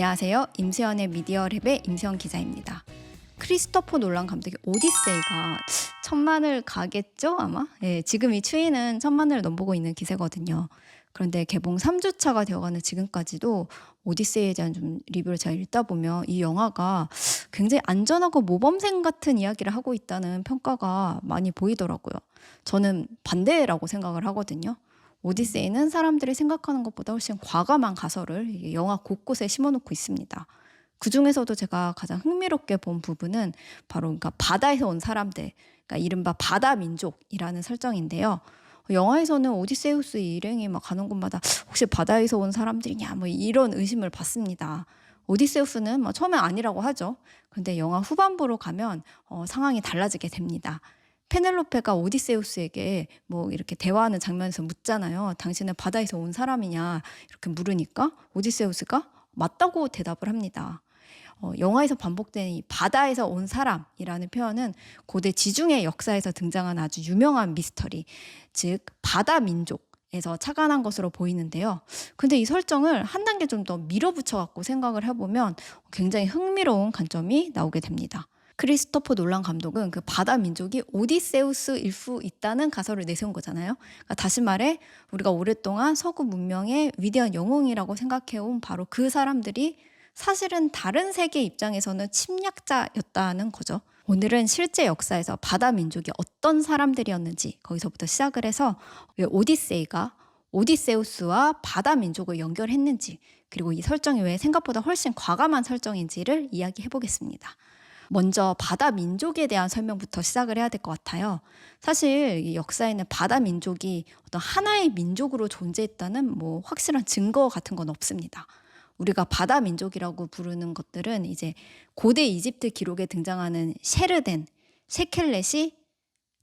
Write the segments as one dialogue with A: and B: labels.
A: 안녕하세요. 임수연의 미디어랩의 임수연 기자입니다. 크리스토퍼 놀란 감독의 오디세이가 1,000만을 가겠죠? 아마? 네, 지금 이 추이는 1,000만을 넘보고 있는 기세거든요. 그런데 개봉 3주차가 되어가는 지금까지도 오디세이에 대한 좀 리뷰를 제가 읽다 보면 이 영화가 굉장히 안전하고 모범생 같은 이야기를 하고 있다는 평가가 많이 보이더라고요. 저는 반대라고 생각을 하거든요. 오디세이는 사람들이 생각하는 것보다 훨씬 과감한 가설을 영화 곳곳에 심어놓고 있습니다. 그 중에서도 제가 가장 흥미롭게 본 부분은 바로 그러니까 바다에서 온 사람들, 그러니까 이른바 바다 민족이라는 설정인데요. 영화에서는 오디세우스 일행이 막 가는 곳마다 혹시 바다에서 온 사람들이냐 뭐 이런 의심을 받습니다. 오디세우스는 뭐 처음에 아니라고 하죠. 그런데 영화 후반부로 가면 상황이 달라지게 됩니다. 페넬로페가 오디세우스에게 뭐 이렇게 대화하는 장면에서 묻잖아요. 당신은 바다에서 온 사람이냐 이렇게 물으니까 오디세우스가 맞다고 대답을 합니다. 영화에서 반복되는 이 바다에서 온 사람이라는 표현은 고대 지중해 역사에서 등장한 아주 유명한 미스터리, 즉 바다 민족에서 착안한 것으로 보이는데요. 근데 이 설정을 한 단계 좀 더 밀어붙여 갖고 생각을 해보면 굉장히 흥미로운 관점이 나오게 됩니다. 크리스토퍼 놀란 감독은 그 바다 민족이 오디세우스일 수 있다는 가설을 내세운 거잖아요. 그러니까 다시 말해 우리가 오랫동안 서구 문명의 위대한 영웅이라고 생각해온 바로 그 사람들이 사실은 다른 세계 입장에서는 침략자였다는 거죠. 오늘은 실제 역사에서 바다 민족이 어떤 사람들이었는지 거기서부터 시작을 해서 왜 오디세이가 오디세우스와 바다 민족을 연결했는지, 그리고 이 설정이 왜 생각보다 훨씬 과감한 설정인지를 이야기해 보겠습니다. 먼저 바다 민족에 대한 설명부터 시작을 해야 될 것 같아요. 사실 이 역사에는 바다 민족이 어떤 하나의 민족으로 존재했다는 뭐 확실한 증거 같은 건 없습니다. 우리가 바다 민족이라고 부르는 것들은 이제 고대 이집트 기록에 등장하는 셰르덴, 셰켈렛이,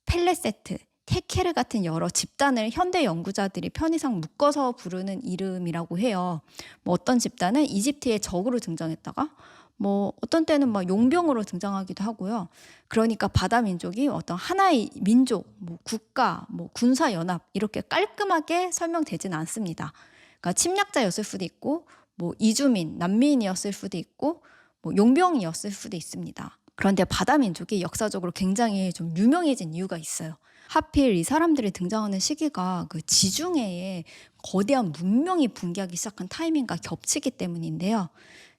A: 펠레세트, 테케르 같은 여러 집단을 현대 연구자들이 편의상 묶어서 부르는 이름이라고 해요. 뭐 어떤 집단은 이집트의 적으로 등장했다가 뭐 어떤 때는 막 용병으로 등장하기도 하고요. 그러니까 바다 민족이 어떤 하나의 민족, 뭐 국가, 뭐 군사 연합 이렇게 깔끔하게 설명되지는 않습니다. 그러니까 침략자였을 수도 있고, 뭐 이주민, 난민이었을 수도 있고, 뭐 용병이었을 수도 있습니다. 그런데 바다 민족이 역사적으로 굉장히 좀 유명해진 이유가 있어요. 하필 이 사람들이 등장하는 시기가 그 지중해에 거대한 문명이 붕괴하기 시작한 타이밍과 겹치기 때문인데요.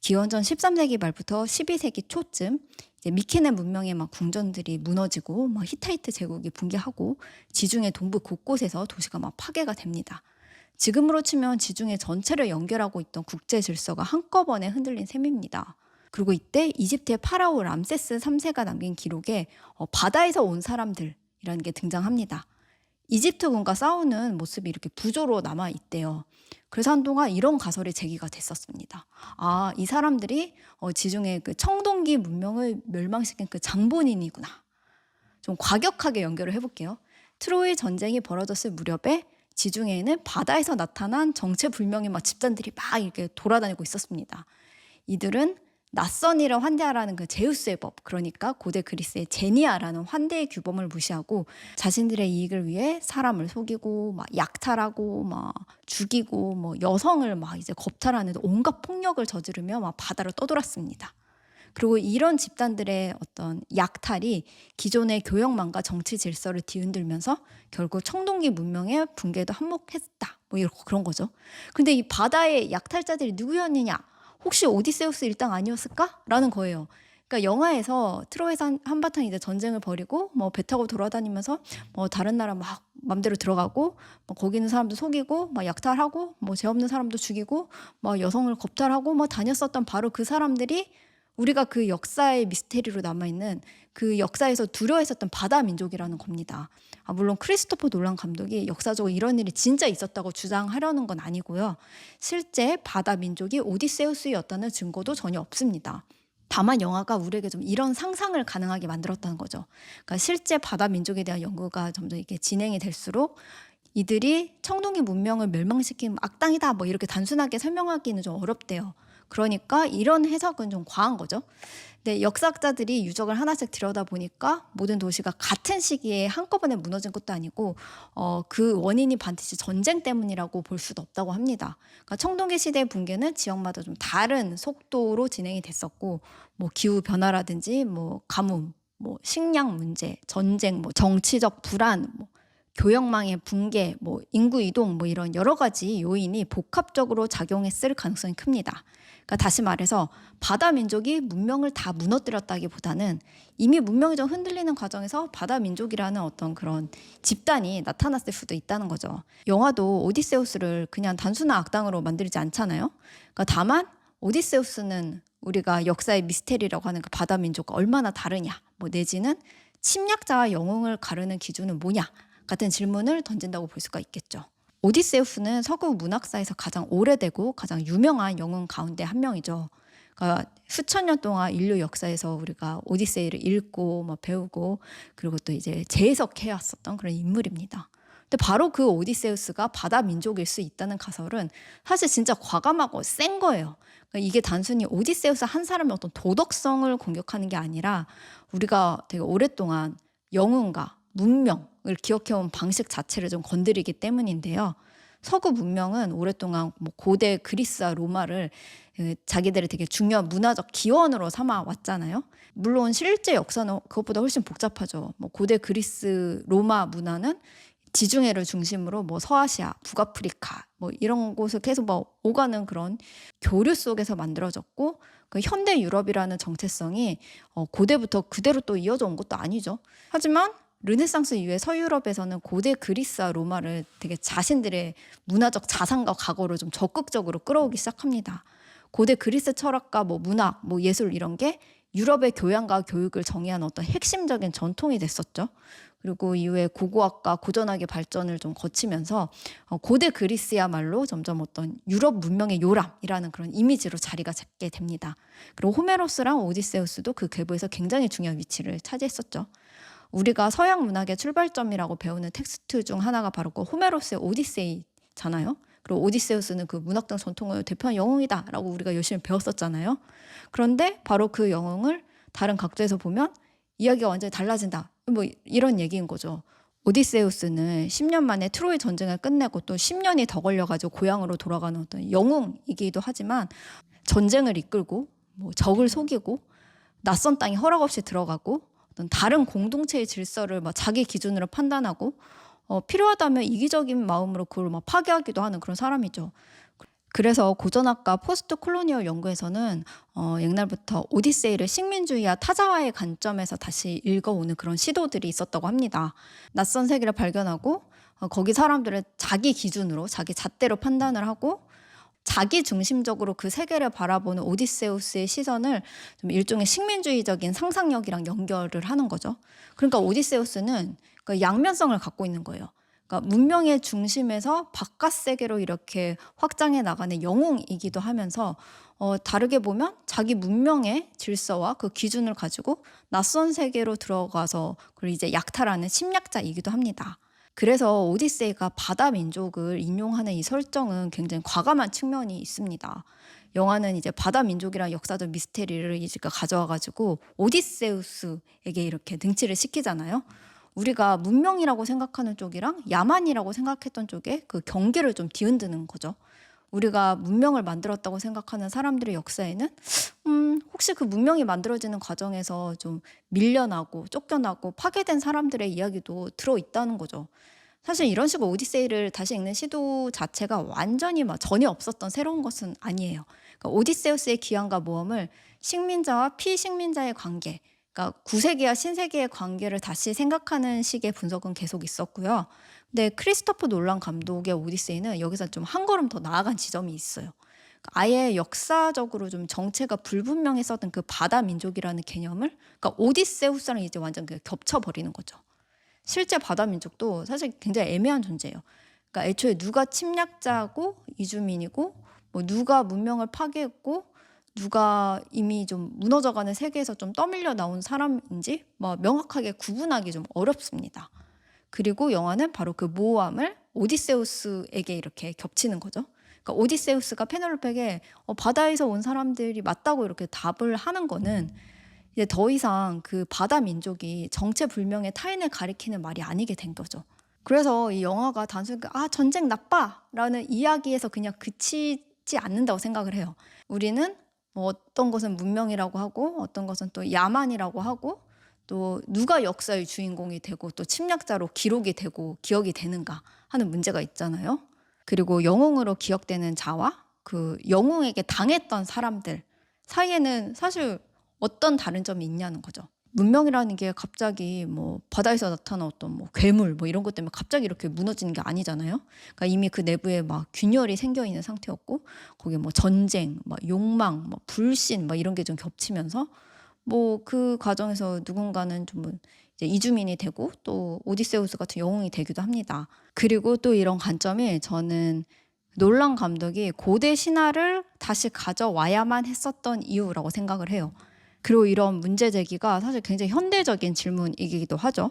A: 기원전 13세기 말부터 12세기 초쯤 이제 미케네 문명의 막 궁전들이 무너지고 막 히타이트 제국이 붕괴하고 지중해 동부 곳곳에서 도시가 막 파괴가 됩니다. 지금으로 치면 지중해 전체를 연결하고 있던 국제 질서가 한꺼번에 흔들린 셈입니다. 그리고 이때 이집트의 파라오 람세스 3세가 남긴 기록에 바다에서 온 사람들이라는 게 등장합니다. 이집트군과 싸우는 모습이 이렇게 부조로 남아있대요. 그래서 한동안 이런 가설이 제기가 됐었습니다. 아, 이 사람들이 지중해 그 청동기 문명을 멸망시킨 그 장본인이구나. 좀 과격하게 연결을 해볼게요. 트로이 전쟁이 벌어졌을 무렵에 지중해에는 바다에서 나타난 정체불명의 막 집단들이 막 이렇게 돌아다니고 있었습니다. 이들은 낯선 이를 환대하라는 그 제우스의 법, 그러니까 고대 그리스의 제니아라는 환대의 규범을 무시하고 자신들의 이익을 위해 사람을 속이고 막 약탈하고 막 죽이고 뭐 여성을 막 이제 겁탈하는 온갖 폭력을 저지르며 막 바다로 떠돌았습니다. 그리고 이런 집단들의 어떤 약탈이 기존의 교역망과 정치 질서를 뒤흔들면서 결국 청동기 문명의 붕괴도 한몫했다. 뭐 이런 그런 거죠. 근데 이 바다의 약탈자들이 누구였느냐? 혹시 오디세우스 일당 아니었을까? 라는 거예요. 그러니까 영화에서 트로이에서 한바탕 이제 전쟁을 벌이고 뭐 배 타고 돌아다니면서 뭐 다른 나라 막 맘대로 들어가고 뭐 거기 있는 사람도 속이고 막 약탈하고 뭐 죄 없는 사람도 죽이고 뭐 여성을 겁탈하고 뭐 다녔었던 바로 그 사람들이 우리가 그 역사의 미스테리로 남아있는 그 역사에서 두려워했었던 바다 민족이라는 겁니다. 물론 크리스토퍼 놀란 감독이 역사적으로 이런 일이 진짜 있었다고 주장하려는 건 아니고요. 실제 바다 민족이 오디세우스였다는 증거도 전혀 없습니다. 다만 영화가 우리에게 좀 이런 상상을 가능하게 만들었다는 거죠. 그러니까 실제 바다 민족에 대한 연구가 점점 이렇게 진행이 될수록 이들이 청동기 문명을 멸망시킨 악당이다 뭐 이렇게 단순하게 설명하기는 좀 어렵대요. 그러니까 이런 해석은 좀 과한 거죠. 근데 역사학자들이 유적을 하나씩 들여다보니까 모든 도시가 같은 시기에 한꺼번에 무너진 것도 아니고 그 원인이 반드시 전쟁 때문이라고 볼 수도 없다고 합니다. 그러니까 청동기 시대의 붕괴는 지역마다 좀 다른 속도로 진행이 됐었고 뭐 기후 변화라든지 뭐 가뭄, 뭐 식량 문제, 전쟁, 뭐 정치적 불안, 뭐 교역망의 붕괴, 뭐 인구 이동, 뭐 이런 여러 가지 요인이 복합적으로 작용했을 가능성이 큽니다. 그러니까 다시 말해서 바다 민족이 문명을 다 무너뜨렸다기보다는 이미 문명이 좀 흔들리는 과정에서 바다 민족이라는 어떤 그런 집단이 나타났을 수도 있다는 거죠. 영화도 오디세우스를 그냥 단순한 악당으로 만들지 않잖아요. 그러니까 다만 오디세우스는 우리가 역사의 미스테리라고 하는 그 바다 민족과 얼마나 다르냐, 뭐 내지는 침략자와 영웅을 가르는 기준은 뭐냐 같은 질문을 던진다고 볼 수가 있겠죠. 오디세우스는 서구 문학사에서 가장 오래되고 가장 유명한 영웅 가운데 한 명이죠. 그러니까 수천 년 동안 인류 역사에서 우리가 오디세이를 읽고 뭐 배우고 그리고 또 이제 재해석해 왔었던 그런 인물입니다. 근데 바로 그 오디세우스가 바다 민족일 수 있다는 가설은 사실 진짜 과감하고 센 거예요. 그러니까 이게 단순히 오디세우스 한 사람의 어떤 도덕성을 공격하는 게 아니라 우리가 되게 오랫동안 영웅과 문명을 기억해온 방식 자체를 좀 건드리기 때문인데요. 서구 문명은 오랫동안 뭐 고대 그리스와 로마를 자기들의 되게 중요한 문화적 기원으로 삼아 왔잖아요. 물론 실제 역사는 그것보다 훨씬 복잡하죠. 뭐 고대 그리스 로마 문화는 지중해를 중심으로 뭐 서아시아, 북아프리카 뭐 이런 곳을 계속 뭐 오가는 그런 교류 속에서 만들어졌고 그 현대 유럽이라는 정체성이 고대부터 그대로 또 이어져 온 것도 아니죠. 하지만 르네상스 이후에 서유럽에서는 고대 그리스와 로마를 되게 자신들의 문화적 자산과 과거를 좀 적극적으로 끌어오기 시작합니다. 고대 그리스 철학과 뭐 문학, 뭐 예술 이런 게 유럽의 교양과 교육을 정의한 어떤 핵심적인 전통이 됐었죠. 그리고 이후에 고고학과 고전학의 발전을 좀 거치면서 고대 그리스야말로 점점 어떤 유럽 문명의 요람이라는 그런 이미지로 자리가 잡게 됩니다. 그리고 호메로스랑 오디세우스도 그 궤도에서 굉장히 중요한 위치를 차지했었죠. 우리가 서양 문학의 출발점이라고 배우는 텍스트 중 하나가 바로 그 호메로스의 오디세이잖아요. 그리고 오디세우스는 그 문학적 전통을 대표한 영웅이다라고 우리가 열심히 배웠었잖아요. 그런데 바로 그 영웅을 다른 각도에서 보면 이야기가 완전히 달라진다. 뭐 이런 얘기인 거죠. 오디세우스는 10년 만에 트로이 전쟁을 끝내고 또 10년이 더 걸려가지고 고향으로 돌아가는 어떤 영웅이기도 하지만 전쟁을 이끌고 뭐 적을 속이고 낯선 땅에 허락 없이 들어가고 어떤 다른 공동체의 질서를 막 자기 기준으로 판단하고 필요하다면 이기적인 마음으로 그걸 막 파괴하기도 하는 그런 사람이죠. 그래서 고전학과 포스트 콜로니얼 연구에서는 옛날부터 오디세이를 식민주의와 타자와의 관점에서 다시 읽어오는 그런 시도들이 있었다고 합니다. 낯선 세계를 발견하고 거기 사람들을 자기 기준으로 자기 잣대로 판단을 하고 자기 중심적으로 그 세계를 바라보는 오디세우스의 시선을 좀 일종의 식민주의적인 상상력이랑 연결을 하는 거죠. 그러니까 오디세우스는 그 양면성을 갖고 있는 거예요. 그러니까 문명의 중심에서 바깥 세계로 이렇게 확장해 나가는 영웅이기도 하면서 다르게 보면 자기 문명의 질서와 그 기준을 가지고 낯선 세계로 들어가서 그걸 이제 약탈하는 침략자이기도 합니다. 그래서 오디세이가 바다 민족을 인용하는 이 설정은 굉장히 과감한 측면이 있습니다. 영화는 이제 바다 민족이란 역사적 미스테리를 이제 가져와가지고 오디세우스에게 이렇게 등치를 시키잖아요. 우리가 문명이라고 생각하는 쪽이랑 야만이라고 생각했던 쪽에 그 경계를 좀 뒤흔드는 거죠. 우리가 문명을 만들었다고 생각하는 사람들의 역사에는 혹시 그 문명이 만들어지는 과정에서 좀 밀려나고 쫓겨나고 파괴된 사람들의 이야기도 들어있다는 거죠. 사실 이런 식으로 오디세이를 다시 읽는 시도 자체가 완전히 막 전혀 없었던 새로운 것은 아니에요. 그러니까 오디세우스의 귀환과 모험을 식민자와 피식민자의 관계, 그러니까 구세기와 신세기의 관계를 다시 생각하는 식의 분석은 계속 있었고요. 근데 크리스토퍼 놀란 감독의 오디세이는 여기서 좀 한 걸음 더 나아간 지점이 있어요. 아예 역사적으로 좀 정체가 불분명했었던 그 바다 민족이라는 개념을 그러니까 오디세우스랑 이제 완전 겹쳐버리는 거죠. 실제 바다 민족도 사실 굉장히 애매한 존재예요. 그러니까 애초에 누가 침략자고 이주민이고 뭐 누가 문명을 파괴했고 누가 이미 좀 무너져가는 세계에서 좀 떠밀려 나온 사람인지 뭐 명확하게 구분하기 좀 어렵습니다. 그리고 영화는 바로 그 모호함을 오디세우스에게 이렇게 겹치는 거죠. 그러니까 오디세우스가 페넬로페에게 바다에서 온 사람들이 맞다고 이렇게 답을 하는 거는 이제 더 이상 그 바다 민족이 정체불명의 타인을 가리키는 말이 아니게 된 거죠. 그래서 이 영화가 단순히 전쟁 나빠라는 이야기에서 그냥 그치지 않는다고 생각을 해요. 우리는 뭐 어떤 것은 문명이라고 하고 어떤 것은 또 야만이라고 하고 또 누가 역사의 주인공이 되고 또 침략자로 기록이 되고 기억이 되는가 하는 문제가 있잖아요. 그리고 영웅으로 기억되는 자와 그 영웅에게 당했던 사람들 사이에는 사실 어떤 다른 점이 있냐는 거죠. 문명이라는 게 갑자기 뭐 바다에서 나타난 어떤 뭐 괴물 뭐 이런 것 때문에 갑자기 이렇게 무너지는 게 아니잖아요. 그러니까 이미 그 내부에 막 균열이 생겨 있는 상태였고 거기에 뭐 전쟁, 뭐 욕망, 뭐 불신 뭐 이런 게 좀 겹치면서 뭐 그 과정에서 누군가는 좀 이제 이주민이 되고 또 오디세우스 같은 영웅이 되기도 합니다. 그리고 또 이런 관점이 저는 놀란 감독이 고대 신화를 다시 가져와야만 했었던 이유라고 생각을 해요. 그리고 이런 문제 제기가 사실 굉장히 현대적인 질문이기도 하죠.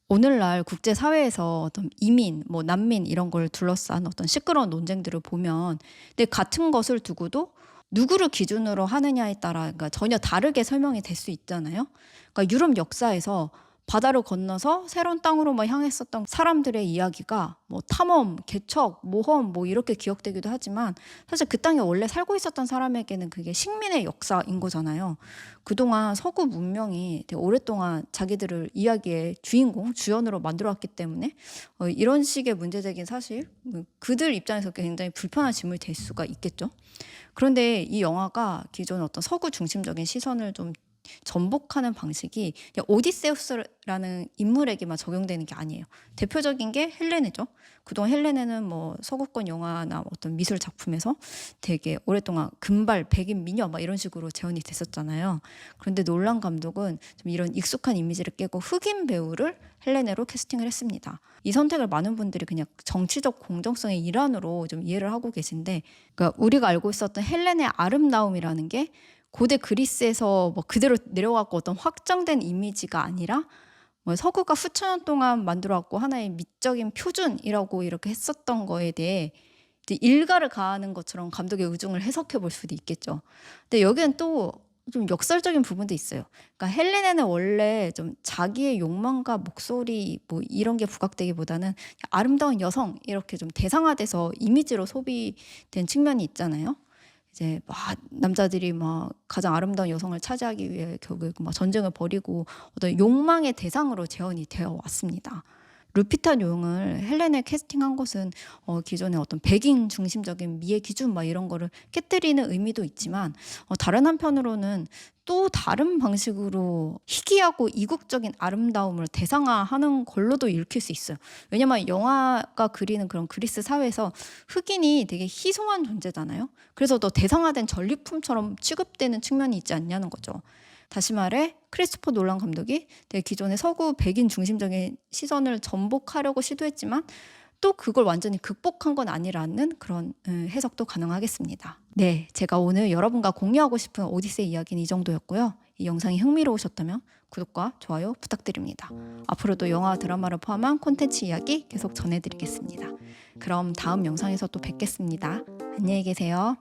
A: 오늘날 국제사회에서 어떤 이민, 뭐 난민 이런 걸 둘러싼 어떤 시끄러운 논쟁들을 보면 근데 같은 것을 두고도 누구를 기준으로 하느냐에 따라 그러니까 전혀 다르게 설명이 될 수 있잖아요. 그러니까 유럽 역사에서 바다를 건너서 새로운 땅으로만 향했었던 사람들의 이야기가 뭐 탐험, 개척, 모험 뭐 이렇게 기억되기도 하지만 사실 그 땅에 원래 살고 있었던 사람에게는 그게 식민의 역사인 거잖아요. 그동안 서구 문명이 되게 오랫동안 자기들을 이야기의 주인공, 주연으로 만들어왔기 때문에 이런 식의 문제제기는 사실 그들 입장에서 굉장히 불편한 질문이 될 수가 있겠죠. 그런데 이 영화가 기존의 어떤 서구 중심적인 시선을 좀 전복하는 방식이 그냥 오디세우스라는 인물에게만 적용되는 게 아니에요. 대표적인 게 헬레네죠. 그동안 헬레네는 뭐 서구권 영화나 어떤 미술 작품에서 되게 오랫동안 금발 백인 미녀 막 이런 식으로 재현이 됐었잖아요. 그런데 놀란 감독은 좀 이런 익숙한 이미지를 깨고 흑인 배우를 헬레네로 캐스팅을 했습니다. 이 선택을 많은 분들이 그냥 정치적 공정성의 일환으로 좀 이해를 하고 계신데, 그러니까 우리가 알고 있었던 헬레네의 아름다움이라는 게 고대 그리스에서 뭐 그대로 내려갖고 어떤 확정된 이미지가 아니라 뭐 서구가 수천 년 동안 만들어왔고 하나의 미적인 표준이라고 이렇게 했었던 거에 대해 이제 일가를 가하는 것처럼 감독의 의중을 해석해 볼 수도 있겠죠. 근데 여기는 또 좀 역설적인 부분도 있어요. 그러니까 헬레네는 원래 좀 자기의 욕망과 목소리 뭐 이런 게 부각되기보다는 아름다운 여성 이렇게 좀 대상화돼서 이미지로 소비된 측면이 있잖아요. 이제 막 남자들이 막 가장 아름다운 여성을 차지하기 위해 결국 막 전쟁을 벌이고 어떤 욕망의 대상으로 재현이 되어 왔습니다. 루피타 용을 헬렌에 캐스팅한 것은 기존의 어떤 백인 중심적인 미의 기준 막 이런 거를 깨뜨리는 의미도 있지만 다른 한편으로는 또 다른 방식으로 희귀하고 이국적인 아름다움을 대상화하는 걸로도 읽힐 수 있어요. 왜냐면 영화가 그리는 그런 그리스 사회에서 흑인이 되게 희소한 존재잖아요. 그래서 더 대상화된 전리품처럼 취급되는 측면이 있지 않냐는 거죠. 다시 말해 크리스토퍼 놀란 감독이 되게 기존의 서구 백인 중심적인 시선을 전복하려고 시도했지만 또 그걸 완전히 극복한 건 아니라는 그런 해석도 가능하겠습니다. 네, 제가 오늘 여러분과 공유하고 싶은 오디세이 이야기는 이 정도였고요. 이 영상이 흥미로우셨다면 구독과 좋아요 부탁드립니다. 앞으로도 영화와 드라마를 포함한 콘텐츠 이야기 계속 전해드리겠습니다. 그럼 다음 영상에서 또 뵙겠습니다. 안녕히 계세요.